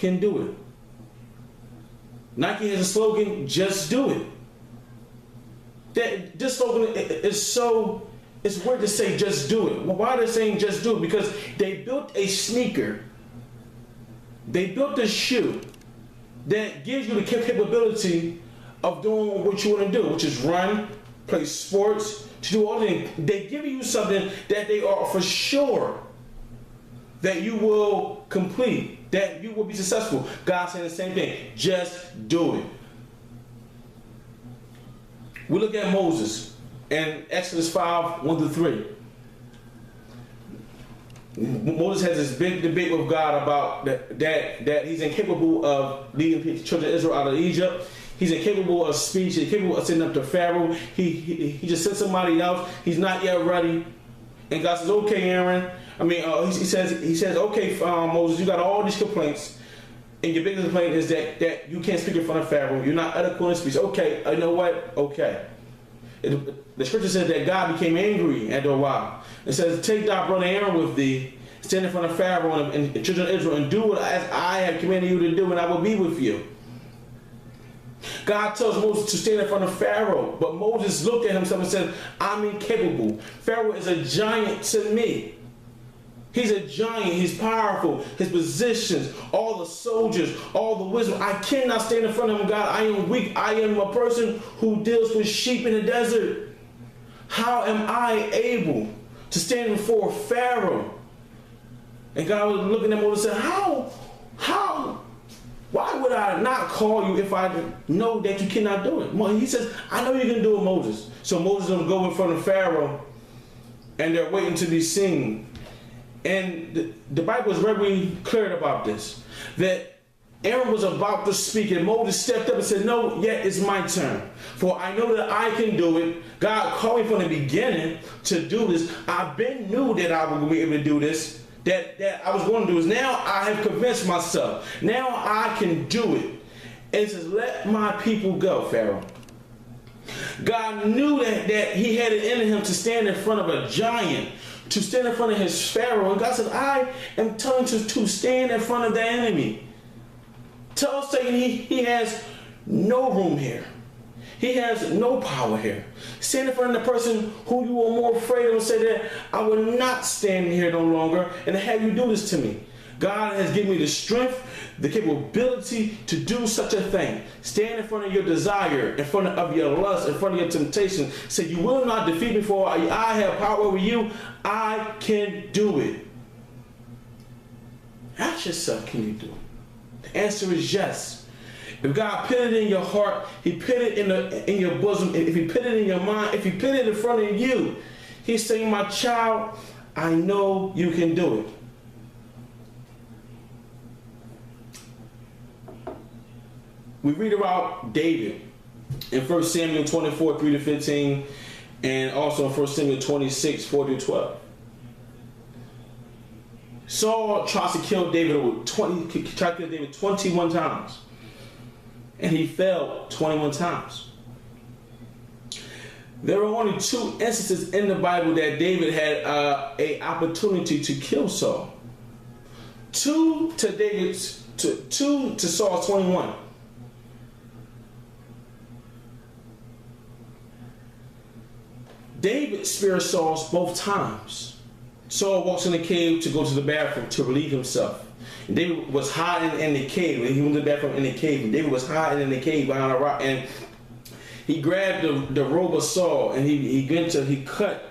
can do it. Nike has a slogan, just do it. This slogan is so, it's weird to say just do it. Well, why are they saying just do it? Because they built a sneaker, they built a shoe that gives you the capability of doing what you want to do, which is run, play sports, to do all the things. They give you something that they are for sure that you will complete, that you will be successful. God saying the same thing, just do it. We look at Moses in Exodus 5, 1-3. Moses has this big debate with God about that he's incapable of leading the children of Israel out of Egypt. He's incapable of speech. He's incapable of sending up to Pharaoh. He just sent somebody else. He's not yet ready. And God says, okay, Aaron. He says, okay, Moses, you got all these complaints. And your biggest complaint is that you can't speak in front of Pharaoh. You're not eloquent in speech. Okay, you know what? Okay. The scripture says that God became angry after a while. It says, take thy brother Aaron with thee, stand in front of Pharaoh and the children of Israel, and do what as I have commanded you to do, and I will be with you. God tells Moses to stand in front of Pharaoh, but Moses looked at himself and said, I'm incapable. Pharaoh is a giant to me. He's a giant. He's powerful. His positions, all the soldiers, all the wisdom. I cannot stand in front of him, God. I am weak. I am a person who deals with sheep in the desert. How am I able to stand before Pharaoh? And God was looking at Moses and said, how? Why would I not call you if I know that you cannot do it? He says, I know you can do it, Moses. So Moses will go in front of Pharaoh, and they're waiting to be seen. And the Bible is very clear about this, that Aaron was about to speak, and Moses stepped up and said, no, yet it's my turn. For I know that I can do it. God called me from the beginning to do this. I've been knew that I would be able to do this, that I was going to do this. Now I have convinced myself. Now I can do it. And it says, let my people go, Pharaoh. God knew that he had it in him to stand in front of a giant, to stand in front of his Pharaoh. And God said, I am telling you to stand in front of the enemy. Tell Satan he has no room here. He has no power here. Stand in front of the person who you are more afraid of and say that I will not stand here no longer and have you do this to me. God has given me the strength, the capability to do such a thing. Stand in front of your desire, in front of your lust, in front of your temptation. Say, you will not defeat me, for I have power over you. I can do it. Ask yourself, can you do it? The answer is yes. If God put it in your heart, he put it in your bosom. If he put it in your mind, if he put it in front of you, he's saying, my child, I know you can do it. We read about David in 1 Samuel 24, 3-15, and also in 1 Samuel 26, 4-12. Saul tries to kill David 21 times. And he failed 21 times. There are only 2 instances in the Bible that David had an opportunity to kill Saul. 2 to Saul's 21. David spared Saul both times. Saul walks in the cave to go to the bathroom to relieve himself. And David was hiding in the cave. He went to the bathroom in the cave. And David was hiding in the cave behind a rock. And he grabbed the robe of Saul and he cut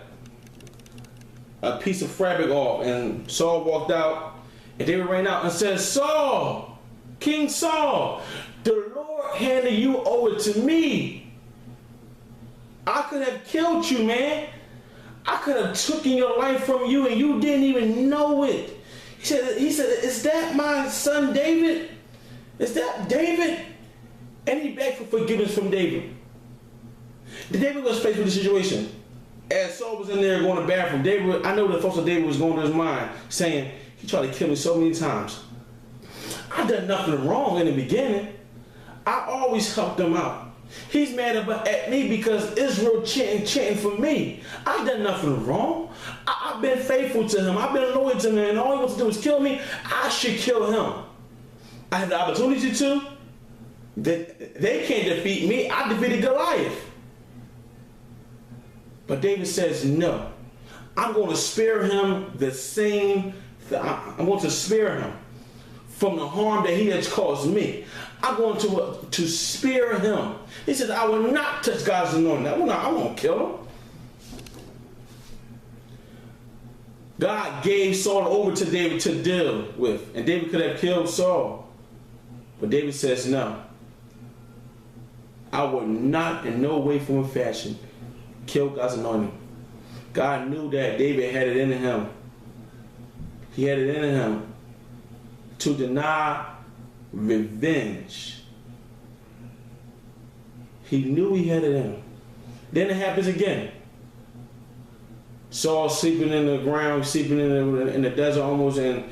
a piece of fabric off. And Saul walked out. And David ran out and said, Saul, King Saul, the Lord handed you over to me. I could have killed you, man. I could have taken your life from you and you didn't even know it. He said, is that my son David? Is that David? And he begged for forgiveness from David. David was faced with the situation. As Saul was in there going to the bathroom, I know the thoughts of David was going to his mind, saying, he tried to kill me so many times. I done nothing wrong in the beginning. I always helped him out. He's mad at me because Israel chanting for me. I've done nothing wrong. I've been faithful to him. I've been loyal to him. And all he wants to do is kill me. I should kill him. I had the opportunity to. They can't defeat me. I defeated Goliath. But David says, no. I'm going to spare him the same. I'm going to spare him from the harm that he has caused me. I'm going to spare him. He says, I will not touch God's anointing. I won't kill him. God gave Saul over to David to deal with. And David could have killed Saul. But David says, no. I will not in no way, form, or fashion kill God's anointing. God knew that David had it in him. He had it in him to deny revenge. He knew he had it in him. Then it happens again. Saul sleeping in the ground, sleeping in the desert almost, and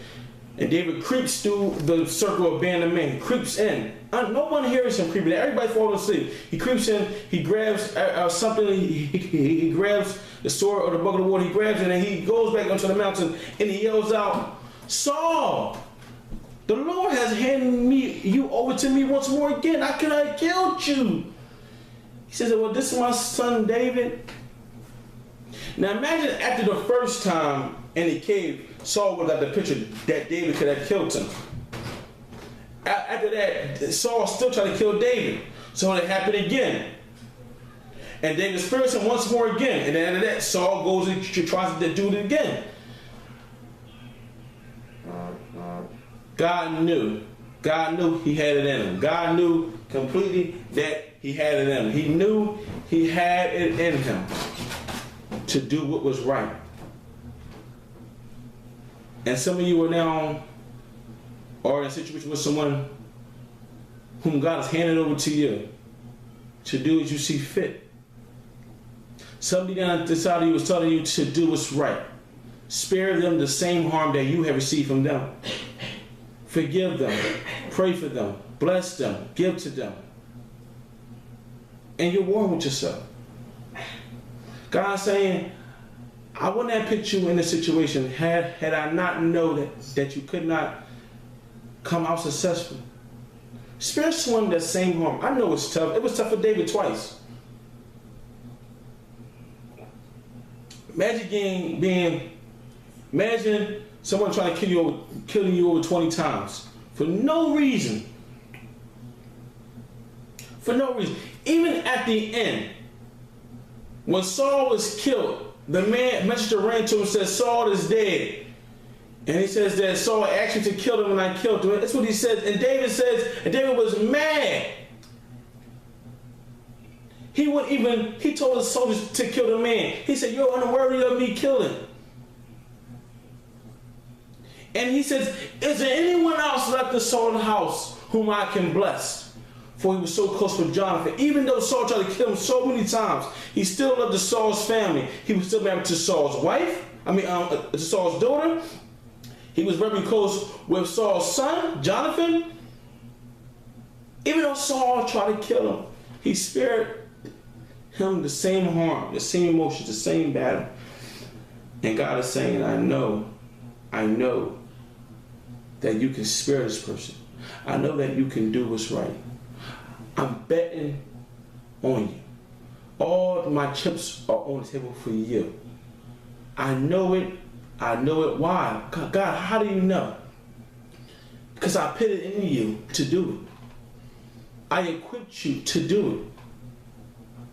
David creeps through the circle of band of men. He creeps in. No one hears him creeping in. Everybody falls asleep. He creeps in. He grabs something. He grabs the sword or the bucket of water. He grabs it and he goes back onto the mountain and he yells out, Saul, the Lord has handed you over to me once more again. I could have killed you. He says, well, this is my son David. Now imagine after the first time in the cave, Saul would have got the picture that David could have killed him. After that, Saul still tried to kill David. So it happened again. And David spares him once more again. And then after that, Saul goes and tries to do it again. God knew. God knew he had it in him. God knew completely that he had it in him. He knew he had it in him to do what was right. And some of you are now in a situation with someone whom God has handed over to you to do as you see fit. Somebody down the side of you was telling you to do what's right. Spare them the same harm that you have received from them. Forgive them. Pray for them. Bless them. Give to them. And you're warring with yourself. God's saying, I wouldn't have put you in this situation had I not known that you could not come out successful. Spare someone that same harm. I know it's tough. It was tough for David twice. Imagine someone trying to killing you over 20 times for no reason. For no reason. Even at the end, when Saul was killed, the messenger ran to him and said, Saul is dead. And he says that Saul asked me to kill him and I killed him. That's what he says. And David says, and David was mad. He told his soldiers to kill the man. He said, you're unworthy of me killing. And he says, is there anyone else left in Saul's house whom I can bless? For he was so close with Jonathan. Even though Saul tried to kill him so many times, he still loved Saul's family. He was still married to Saul's wife. To Saul's daughter. He was very close with Saul's son, Jonathan. Even though Saul tried to kill him, he spared him the same harm, the same emotions, the same battle. And God is saying, I know that you can spare this person. I know that you can do what's right. I'm betting on you. All my chips are on the table for you. I know it. Why? God, how do you know? Because I put it in you to do it. I equipped you to do it.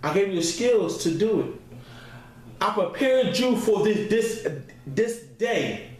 I gave you the skills to do it. I prepared you for this day.